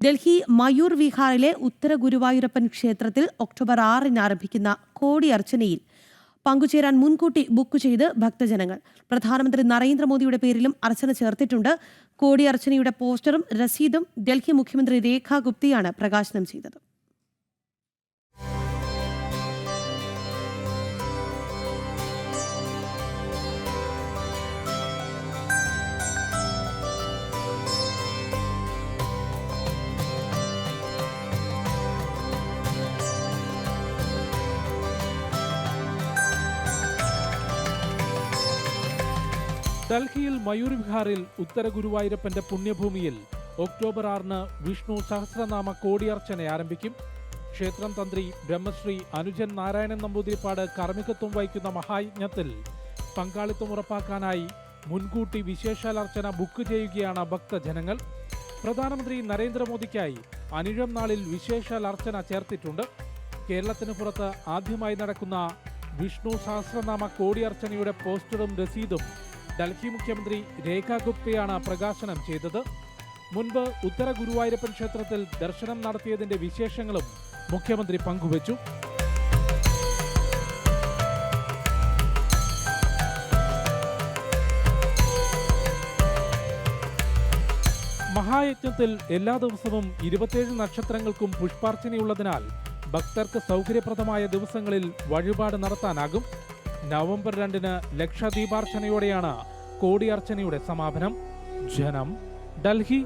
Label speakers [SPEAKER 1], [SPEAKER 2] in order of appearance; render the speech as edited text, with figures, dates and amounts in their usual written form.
[SPEAKER 1] ഡൽഹി മയൂർ വിഹാറിലെ ഉത്തര ഗുരുവായൂരപ്പൻ ക്ഷേത്രത്തിൽ ഒക്ടോബർ 6-ന് ആരംഭിക്കുന്ന കോടിയർച്ചനയിൽ പങ്കുചേരാൻ മുൻകൂട്ടി ബുക്ക് ചെയ്ത് ഭക്തജനങ്ങൾ. പ്രധാനമന്ത്രി നരേന്ദ്രമോദിയുടെ പേരിലും അർച്ചന ചേർത്തിട്ടുണ്ട്. കോടിയർച്ചനയുടെ പോസ്റ്ററും രസീതും ഡൽഹി മുഖ്യമന്ത്രി രേഖ ഗുപ്തയാണ് പ്രകാശനം ചെയ്തത്.
[SPEAKER 2] ഡൽഹിയിൽ മയൂർ വിഹാറിൽ ഉത്തര ഗുരുവായൂരപ്പന്റെ പുണ്യഭൂമിയിൽ ഒക്ടോബർ 6-ന് വിഷ്ണു സഹസ്രനാമ കോടിയർച്ചന ആരംഭിക്കും. ക്ഷേത്രം തന്ത്രി ബ്രഹ്മശ്രീ അനുജൻ നാരായണൻ നമ്പൂതിരിപ്പാട് കാർമ്മികത്വം വഹിക്കുന്ന മഹായജ്ഞത്തിൽ പങ്കാളിത്തം ഉറപ്പാക്കാനായി മുൻകൂട്ടി വിശേഷാലർച്ചന ബുക്ക് ചെയ്യുകയാണ് ഭക്തജനങ്ങൾ. പ്രധാനമന്ത്രി നരേന്ദ്രമോദിക്കായി അനിഴം നാളിൽ വിശേഷാൽ അർച്ചന ചേർത്തിട്ടുണ്ട്. കേരളത്തിന് പുറത്ത് ആദ്യമായി നടക്കുന്ന വിഷ്ണു സഹസ്രനാമ കോടിയർച്ചനയുടെ പോസ്റ്ററും രസീതും ഡൽഹി മുഖ്യമന്ത്രി രേഖ ഗുപ്തയാണ് പ്രകാശനം ചെയ്തത്. മുൻപ് ഉത്തര ഗുരുവായൂരപ്പൻ ക്ഷേത്രത്തിൽ ദർശനം നടത്തിയതിന്റെ വിശേഷങ്ങളും മുഖ്യമന്ത്രി പങ്കുവച്ചു. മഹായജ്ഞത്തിൽ എല്ലാ ദിവസവും 27 നക്ഷത്രങ്ങൾക്കും പുഷ്പാർച്ചനയുള്ളതിനാൽ ഭക്തർക്ക് സൗകര്യപ്രദമായ ദിവസങ്ങളിൽ വഴിപാട് നടത്താനാകും. നവംബർ 2-ന് ലക്ഷദീപാർച്ചനയോടെയാണ് കോടിയർച്ചനയുടെ സമാപനം. ജനം, ഡൽഹി.